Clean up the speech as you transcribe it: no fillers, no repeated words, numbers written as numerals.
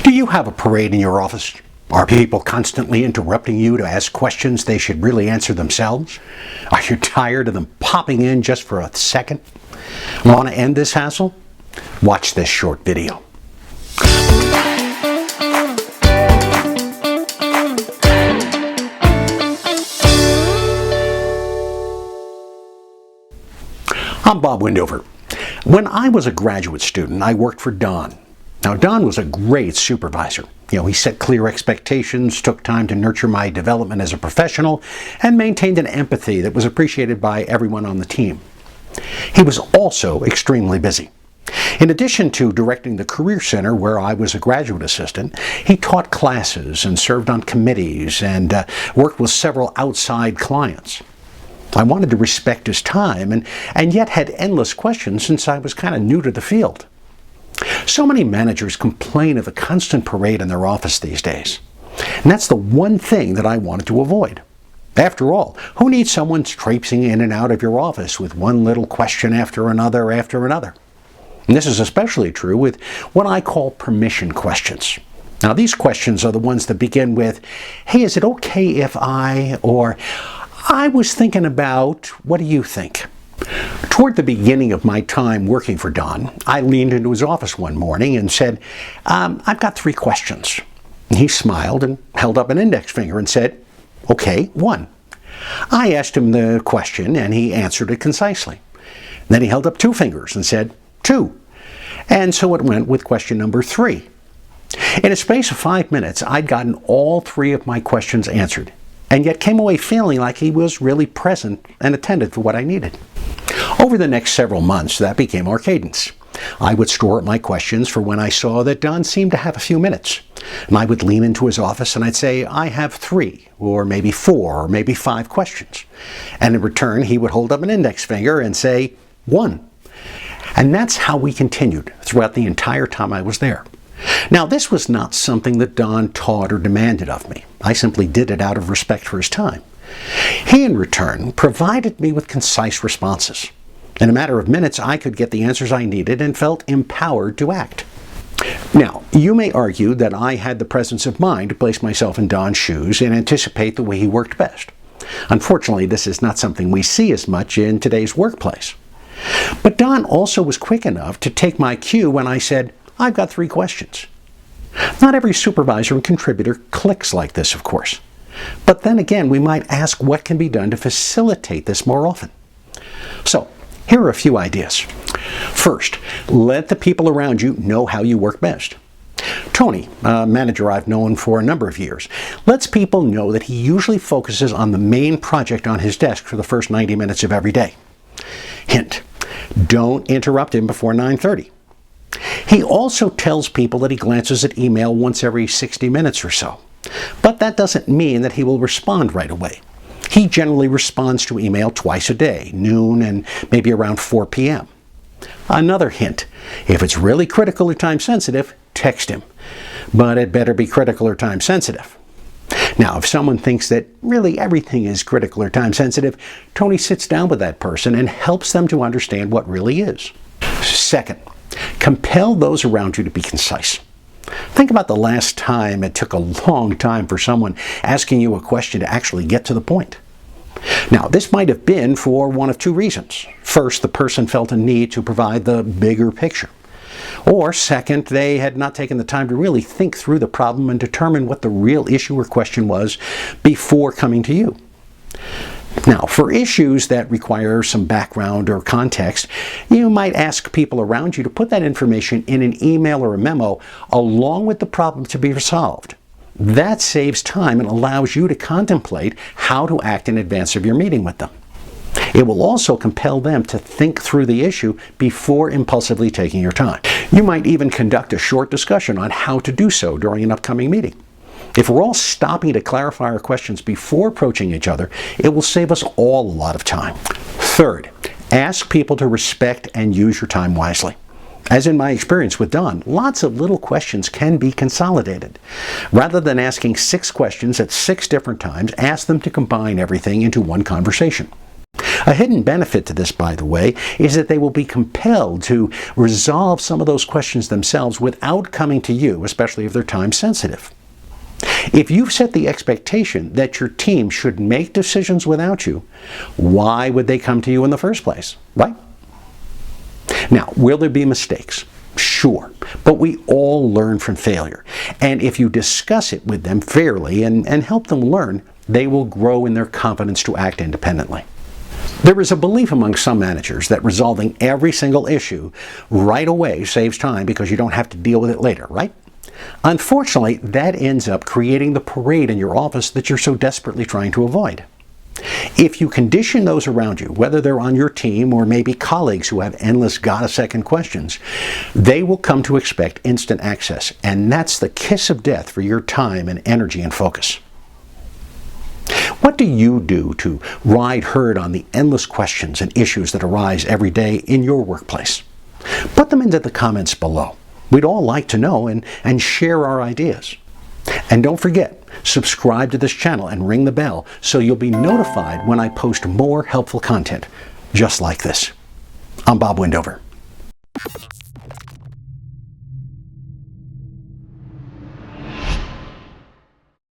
Do you have a parade in your office? Are people constantly interrupting you to ask questions they should really answer themselves? Are you tired of them popping in just for a second? Want to end this hassle? Watch this short video. I'm Bob Windover. When I was a graduate student, I worked for Don. Now, Don was a great supervisor. He set clear expectations, took time to nurture my development as a professional, and maintained an empathy that was appreciated by everyone on the team. He was also extremely busy. In addition to directing the Career Center, where I was a graduate assistant, he taught classes and served on committees and worked with several outside clients. I wanted to respect his time and yet had endless questions since I was kind of new to the field. So many managers complain of the constant parade in their office these days. And that's the one thing that I wanted to avoid. After all, who needs someone traipsing in and out of your office with one little question after another? And this is especially true with what I call permission questions. Now, these questions are the ones that begin with, "Hey, is it okay if I," or "I was thinking about, what do you think?" Toward the beginning of my time working for Don, I leaned into his office one morning and said, "I've got 3 questions." And he smiled and held up an index finger and said, "Okay, 1. I asked him the question and he answered it concisely. Then he held up 2 fingers and said, 2. And so it went with question number 3. In a space of 5 minutes, I'd gotten all 3 of my questions answered, and yet came away feeling like he was really present and attentive to what I needed. Over the next several months, that became our cadence. I would store up my questions for when I saw that Don seemed to have a few minutes. And I would lean into his office and I'd say, "I have 3, or maybe 4, or maybe 5 questions." And in return, he would hold up an index finger and say, 1. And that's how we continued throughout the entire time I was there. Now, this was not something that Don taught or demanded of me. I simply did it out of respect for his time. He, in return, provided me with concise responses. In a matter of minutes, I could get the answers I needed and felt empowered to act. Now, you may argue that I had the presence of mind to place myself in Don's shoes and anticipate the way he worked best. Unfortunately, this is not something we see as much in today's workplace. But Don also was quick enough to take my cue when I said, "I've got 3 questions." Not every supervisor and contributor clicks like this, of course. But then again, we might ask what can be done to facilitate this more often. So, here are a few ideas. First, let the people around you know how you work best. Tony, a manager I've known for a number of years, lets people know that he usually focuses on the main project on his desk for the first 90 minutes of every day. Hint, don't interrupt him before 9:30. He also tells people that he glances at email once every 60 minutes or so. But that doesn't mean that he will respond right away. He generally responds to email twice a day, noon and maybe around 4 p.m. Another hint, if it's really critical or time sensitive, text him. But it better be critical or time sensitive. Now, if someone thinks that really everything is critical or time sensitive, Tony sits down with that person and helps them to understand what really is. Second, compel those around you to be concise. Think about the last time it took a long time for someone asking you a question to actually get to the point. Now, this might have been for one of 2 reasons. First, the person felt a need to provide the bigger picture. Or second, they had not taken the time to really think through the problem and determine what the real issue or question was before coming to you. Now, for issues that require some background or context, you might ask people around you to put that information in an email or a memo along with the problem to be resolved. That saves time and allows you to contemplate how to act in advance of your meeting with them. It will also compel them to think through the issue before impulsively taking your time. You might even conduct a short discussion on how to do so during an upcoming meeting. If we're all stopping to clarify our questions before approaching each other, it will save us all a lot of time. Third, ask people to respect and use your time wisely. As in my experience with Don, lots of little questions can be consolidated. Rather than asking 6 questions at 6 different times, ask them to combine everything into one conversation. A hidden benefit to this, by the way, is that they will be compelled to resolve some of those questions themselves without coming to you, especially if they're time sensitive. If you've set the expectation that your team should make decisions without you, why would they come to you in the first place, right? Now, will there be mistakes? Sure, but we all learn from failure. And if you discuss it with them fairly and help them learn, they will grow in their confidence to act independently. There is a belief among some managers that resolving every single issue right away saves time because you don't have to deal with it later, right? Unfortunately, that ends up creating the parade in your office that you're so desperately trying to avoid. If you condition those around you, whether they're on your team or maybe colleagues who have endless got-a-second questions, they will come to expect instant access, and that's the kiss of death for your time and energy and focus. What do you do to ride herd on the endless questions and issues that arise every day in your workplace? Put them into the comments below. We'd all like to know and share our ideas. And don't forget, subscribe to this channel and ring the bell so you'll be notified when I post more helpful content just like this. I'm Bob Wendover.